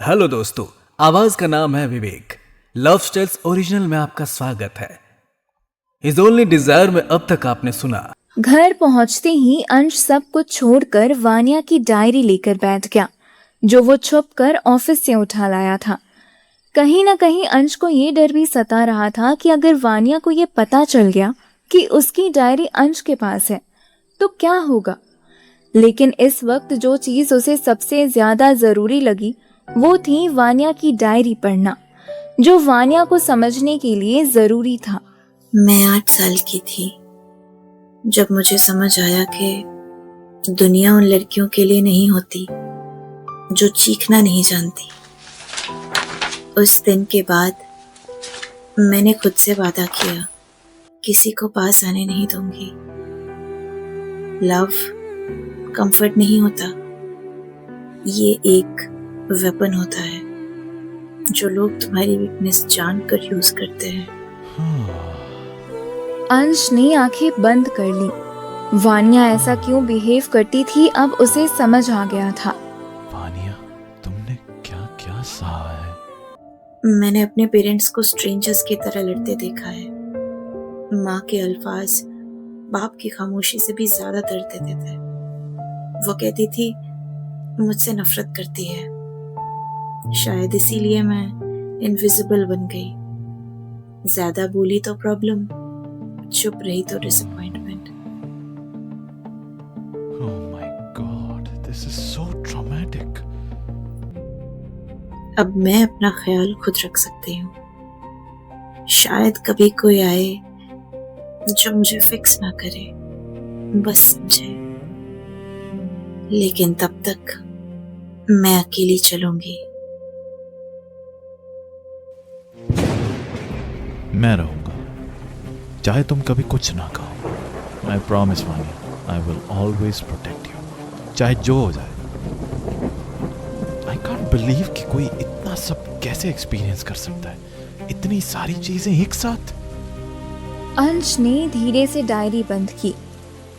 Hello दोस्तों, आवाज का नाम है विवेक। लव स्टाइल्स ओरिजिनल में आपका स्वागत है। इज ओनली डिजायर में अब तक आपने सुना। घर पहुंचते ही अंश सब कुछ छोड़कर वानिया की डायरी लेकर बैठ गया, जो वो छुप कर ऑफिस से उठा लाया था। कहीं ना कहीं अंश को ये डर भी सता रहा था कि अगर वानिया को ये पता चल गया कि उसकी डायरी अंश के पास है तो क्या होगा। लेकिन इस वक्त जो चीज उसे सबसे ज्यादा जरूरी लगी वो थी वानिया की डायरी पढ़ना, जो वानिया को समझने के लिए जरूरी था। मैं 8 साल की थी जब मुझे समझ आया कि दुनिया उन लड़कियों के लिए नहीं होती जो चीखना नहीं जानती। उस दिन के बाद मैंने खुद से वादा किया, किसी को पास आने नहीं दूंगी। लव कंफर्ट नहीं होता, ये एक वेपन होता है जो लोग तुम्हारी वीकनेस जानकर यूज करते हैं। अंश ने आंखें बंद कर ली। वानिया ऐसा क्यों बिहेव करती थी अब उसे समझ आ गया था। वानिया, तुमने क्या क्या सहा है? मैंने अपने पेरेंट्स को स्ट्रेंजर्स की तरह लड़ते देखा है। माँ के अल्फाज बाप की खामोशी से भी ज्यादा दर्द देते थे। वो कहती थी मुझसे नफरत करती है, शायद इसीलिए मैं इनविजिबल बन गई। ज्यादा बोली तो प्रॉब्लम, चुप रही तो disappointment. Oh my God, this is so traumatic. अब मैं अपना ख्याल खुद रख सकती हूँ। शायद कभी कोई आए जो मुझे फिक्स ना करे, बस समझे। लेकिन तब तक मैं अकेली चलूंगी। मैं रहूंगा, चाहे तुम कभी कुछ ना कहो। I promise Vaniya, I will always protect you, चाहे जो हो जाए। I can't believe कि कोई इतना सब कैसे एक्सपीरियंस कर सकता है, इतनी सारी चीजें एक साथ। अंश ने धीरे से डायरी बंद की।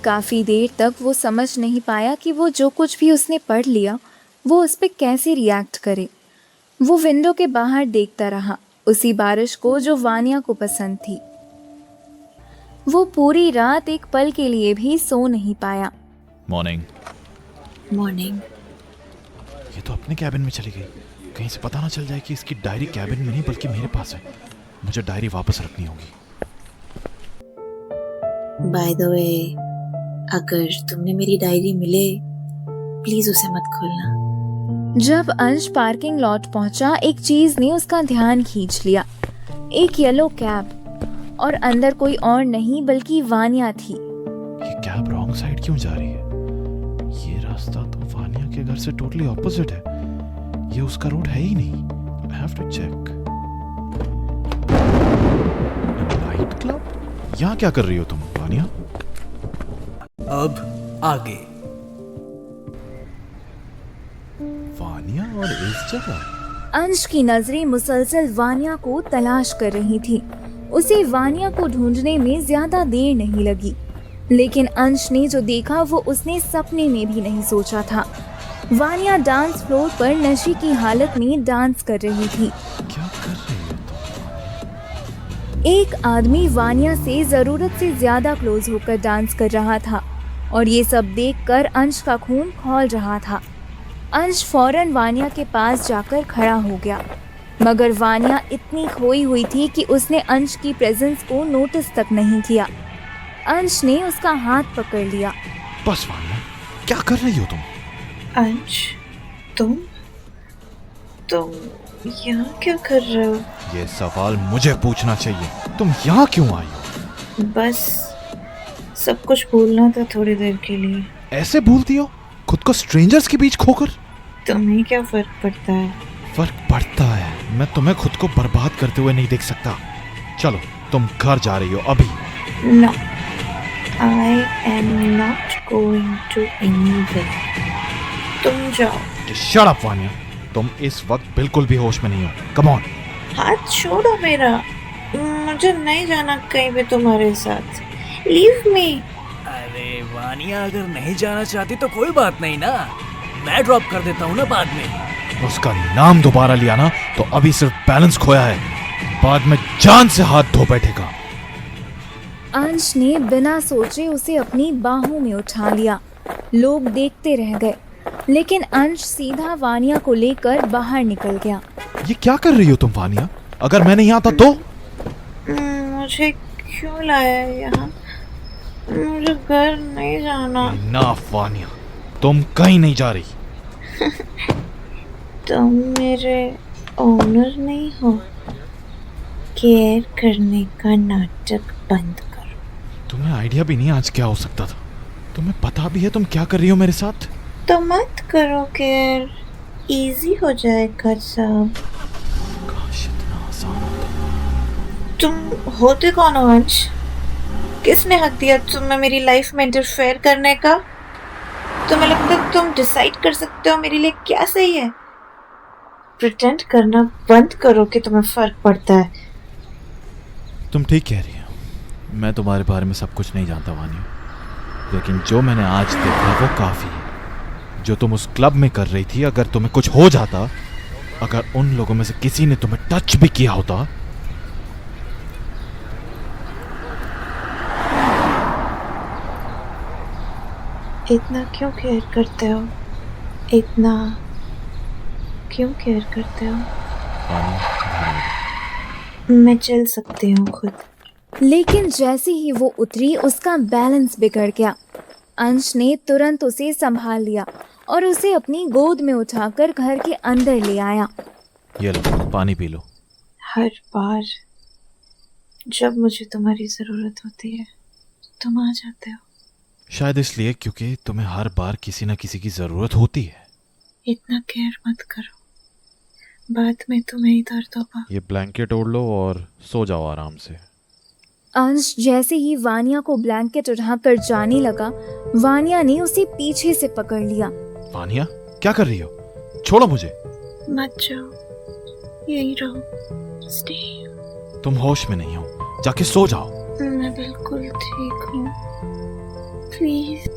काफी देर तक वो समझ नहीं पाया कि वो जो कुछ भी उसने पढ़ लिया वो उस पर कैसे रिएक्ट करे। वो विंडो के बाहर देखता रहा, उसी बारिश को जो वानिया को पसंद थी। वो पूरी रात एक पल के लिए भी सो नहीं पाया। मॉर्निंग। मॉर्निंग। ये तो अपने कैबिन में चली गई। कहीं से पता ना चल जाए कि इसकी डायरी कैबिन में नहीं बल्कि मेरे पास है। मुझे डायरी वापस रखनी होगी। बाय द वे, अगर तुमने मेरी डायरी मिले प्लीज उसे मत खोलना। जब अंश पार्किंग लॉट पहुंचा, एक चीज ने उसका ध्यान खींच लिया। एक येलो कैब, और अंदर कोई और नहीं बल्कि वानिया थी। ये कैब रॉन्ग साइड क्यों जा रही है? ये रास्ता तो वानिया के घर से टोटली ऑपोजिट है। ये उसका रोड है ही नहीं। I have to check. Night club? यहाँ क्या कर रही हो तुम, वानिया? अब आगे। वानिया और इस जगह? अंश की नजरें मुसलसल वानिया को तलाश कर रही थी। उसे वानिया को ढूंढने में ज्यादा देर नहीं लगी, लेकिन अंश ने जो देखा वो उसने सपने में भी नहीं सोचा था। वानिया डांस फ्लोर पर नशे की हालत में डांस कर रही थी। क्या कर रही हो तुम? एक आदमी वानिया से जरूरत से ज्यादा क्लोज होकर डांस कर रहा था, और ये सब देखकर अंश का खून खौल रहा था। अंश फौरन वानिया के पास जाकर खड़ा हो गया, मगर वानिया इतनी खोई हुई थी कि उसने अंश की प्रेजेंस को नोटिस तक नहीं किया। अंश ने उसका हाथ पकड़ लिया। बस वानिया, क्या कर रही हो तुम? अंश, तुम यहाँ क्या कर रहे हो? ये सवाल मुझे पूछना चाहिए। तुम यहाँ क्यों आई हो? बस सब कुछ भूलना था थोड़ी देर के लिए। ऐसे भूलती हो खुद को स्ट्रेंजर्स के बीच खोकर? तुम्हें क्या फर्क पड़ता है? फर्क पड़ता है। मैं तुम्हें खुद को बर्बाद करते हुए नहीं देख सकता। चलो, तुम घर जा रही हो अभी। No, I am not going to anywhere. तुम जाओ। शट अप वानिया, तुम इस वक्त बिल्कुल भी होश में नहीं हो। Come on. हाथ छोड़ो मेरा, मुझे नहीं जाना कहीं भी तुम्हारे साथ। Leave me. अरे वानिया, अगर नहीं जाना चाहती तो कोई बात नहीं ना, मैं ड्रॉप कर देता हूँ ना बाद में। उसका नाम दोबारा लिया ना तो अभी सिर्फ बैलेंस खोया है, बाद में जान से हाथ धो बैठेगा। अंश ने बिना सोचे उसे अपनी बाहों में उठा लिया। लोग देखते रह गए, लेकिन अंश सीधा वानिया को लेकर बाहर निकल गया। ये क्या कर रही हो तुम वानिया? अगर मैं नहीं आता तो? मुझे क्यों लाया है यहाँ? मुझे घर नहीं जाना। इनफ वानिया, तुम कहीं नहीं जा रही। तुम मेरे ओनर नहीं हो। केयर करने का नाटक बंद करो। तुम्हें आइडिया भी नहीं आज क्या हो सकता था। तुम्हें पता भी है तुम क्या कर रही हो मेरे साथ? तो मत करो केयर, इजी हो जाएगा सब। काश इतना आसान होता। तुम होते कौन हो अंश? किसने हक दिया तुम्हें मेरी लाइफ में इंटरफेयर करने का? तुम्हें लगता है तुम डिसाइड कर सकते हो मेरे लिए क्या सही है? प्रिटेंड करना बंद करो कि तुम्हें फर्क पड़ता है। तुम ठीक कह रही हो, मैं तुम्हारे बारे में सब कुछ नहीं जानता वानिया, लेकिन जो मैंने आज देखा वो काफी है। जो तुम उस क्लब में कर रही थी, अगर तुम्हें कुछ हो जाता, अगर उन लोगों में से किसी ने तुम्हें टच भी किया होता, इतना क्यों केयर करते हो? इतना क्यों केयर करते हो? वानिया, मैं चल सकती हूँ खुद। लेकिन जैसे ही वो उतरी उसका बैलेंस बिगड़ गया। अंश ने तुरंत उसे संभाल लिया और उसे अपनी गोद में उठाकर घर के अंदर ले आया। ये लो पानी पी लो। हर बार जब मुझे तुम्हारी जरूरत होती है तुम आ जाते हो। शायद इसलिए क्योंकि तुम्हें हर बार किसी न किसी की जरूरत होती है। इतना केयर मत करो, बाद में तुम्हें ही दर्द होगा। ये ब्लैंकेट ओढ़ लो और सो जाओ आराम से। अंश जैसे ही वानिया को ब्लैंकेट उठाकर जाने लगा, वानिया ने उसे पीछे से पकड़ लिया। वानिया, क्या कर रही हो? छोड़ो मुझे। मत जाओ, यही रहो। स्टे। तुम होश में नहीं हो, जाके सो जाओ। मैं बिल्कुल ठीक हूँ, प्लीज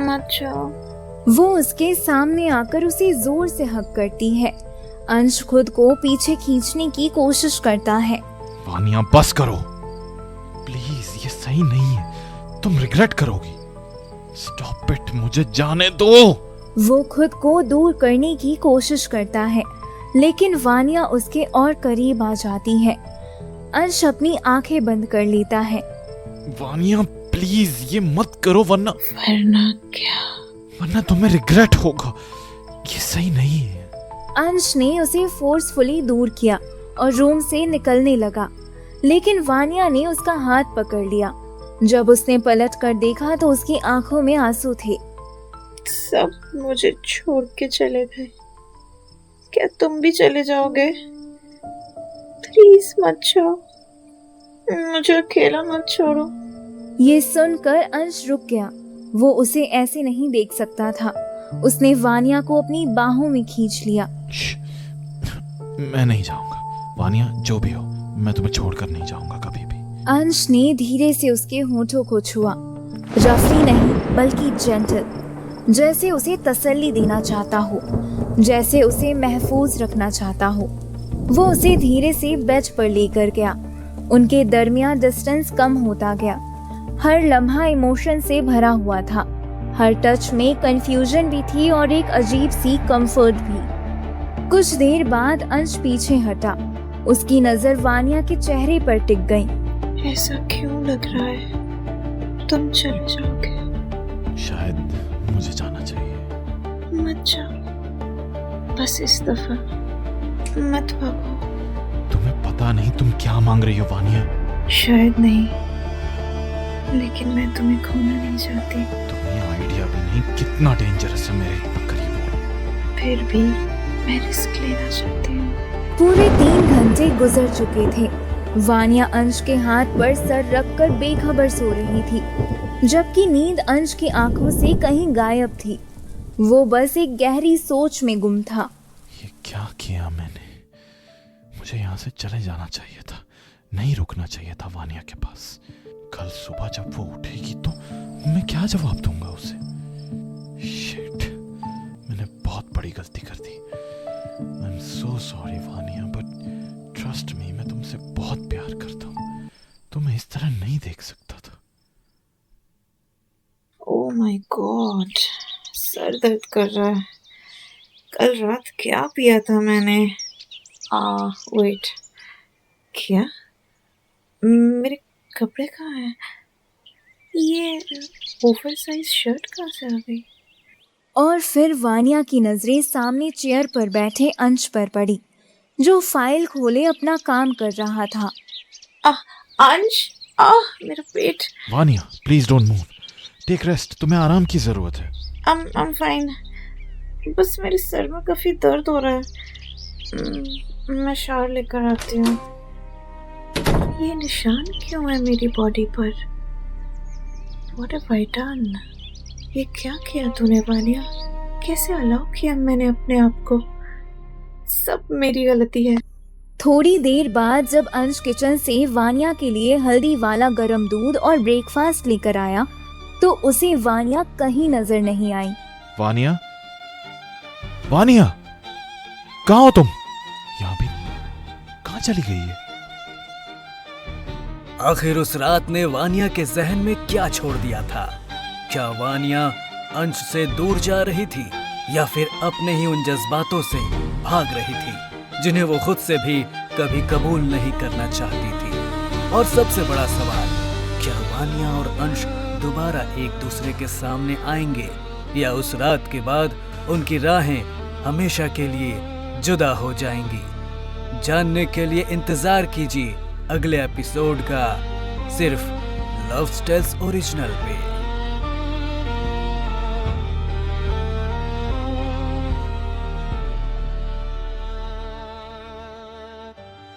मत जाओ। वो उसके सामने आकर उसे जोर से हग करती है। अंश खुद को पीछे खींचने की कोशिश करता है। वानिया बस करो प्लीज, ये सही नहीं है, तुम रिग्रेट करोगी। स्टॉप इट, मुझे जाने दो। वो खुद को दूर करने की कोशिश करता है, लेकिन वानिया उसके और करीब आ जाती है। अंश अपनी आंखें बंद कर लेता है। वानिया प्लीज ये मत करो, वरना क्या? वरना तुम्हें रिग्रेट होगा। ये सही नहीं है। अंश ने उसे फोर्सफुली दूर किया और रूम से निकलने लगा, लेकिन वानिया ने उसका हाथ पकड़ लिया। जब उसने पलट कर देखा तो उसकी आंखों में आंसू थे। सब मुझे छोड़ के चले गए, क्या तुम भी चले जाओगे? प्लीज मत जाओ, मुझे अकेला मत छोड़ो। ये सुनकर अंश रुक गया। वो उसे ऐसे नहीं देख सकता था। उसने वानिया को अपनी बाहों में खींच लिया। मैं नहीं जाऊंगा वानिया, जो भी हो मैं तुम्हें छोड़कर नहीं जाऊंगा कभी भी। अंश ने धीरे से उसके होठों को छुआ, रफली नहीं बल्कि जेंटल, जैसे उसे तसल्ली देना चाहता हो, जैसे उसे महफूज रखना चाहता हो। वो उसे धीरे से बेड पर लेकर गया। उनके दरमियान डिस्टेंस कम होता गया। हर लम्हा इमोशन से भरा हुआ था। हर टच में कंफ्यूजन भी थी और एक अजीब सी कंफर्ट भी। कुछ देर बाद अंश पीछे हटा। उसकी नजर वानिया के चेहरे पर टिक गई। ऐसा क्यों लग रहा है तुम चले जाओगे? शायद मुझे जाना चाहिए। मत जाओ, बस इस दफा मत भागो। तुम्हें पता नहीं तुम क्या मांग रही हो वानिया। शायद नहीं, लेकिन मैं तुम्हें खोना नहीं चाहती। तुम्हें आइडिया भी नहीं कितना डेंजरस है मेरे इतना करीब होना। फिर भी मैं रिस्क लेना चाहती हूँ। पूरे 3 घंटे गुजर चुके थे। वानिया अंश के हाथ पर सर रखकर बेखबर सो रही थी, जबकि नींद अंश की आंखों से कहीं गायब थी। वो बस एक गहरी सोच में गुम था। ये क्या किया मैंने? मुझे यहाँ से चले जाना चाहिए था, नहीं रुकना चाहिए था वानिया के पास। कल सुबह जब वो उठेगी तो मैं क्या जवाब दूंगा उसे? शिट, मैंने बहुत बड़ी गलती कर दी। so sorry Vaniya, but trust me, मैं तुमसे बहुत प्यार करता हूँ. तुम्हें इस तरह नहीं देख सकता था. ओह माय गॉड, सर दर्द कर रहा है. कल रात क्या पिया था मैंने? वेट, क्या? मेरे कपड़े कहाँ हैं? ये ओवर साइज शर्ट कहाँ से आ गई? और फिर वानिया की नजरें सामने चेयर पर बैठे अंश पर पड़ी, जो फाइल खोले अपना काम कर रहा था। अंश, मेरा पेट। Vaniya, please don't move. Take rest. तुम्हें आराम की जरूरत है. I'm fine. बस मेरे सर में काफी दर्द हो रहा है. मैं शावर लेकर आती हूँ. ये निशान क्यों है मेरी बॉडी पर? What have I done? ये क्या किया तूने वानिया? कैसे अलाउ किया मैंने अपने आप को? सब मेरी गलती है. थोड़ी देर बाद जब अंश किचन से वानिया के लिए हल्दी वाला गर्म दूध और ब्रेकफास्ट लेकर आया, तो उसे वानिया कहीं नजर नहीं आई। वानिया, वानिया, कहाँ हो तुम? यहाँ भी कहाँ चली गई है? आखिर उस रात ने वानिया के जहन में क्या छोड़ दिया था? क्या वानिया अंश से दूर जा रही थी या फिर अपने ही उन जज्बातों से भाग रही थी जिन्हें वो खुद से भी कभी कबूल नहीं करना चाहती थी? और सबसे बड़ा सवाल, क्या वानिया और अंश दोबारा एक दूसरे के सामने आएंगे या उस रात के बाद उनकी राहें हमेशा के लिए जुदा हो जाएंगी? जानने के लिए इंतजार कीजिए अगले एपिसोड का, सिर्फ लव टेल्स ओरिजिनल पे।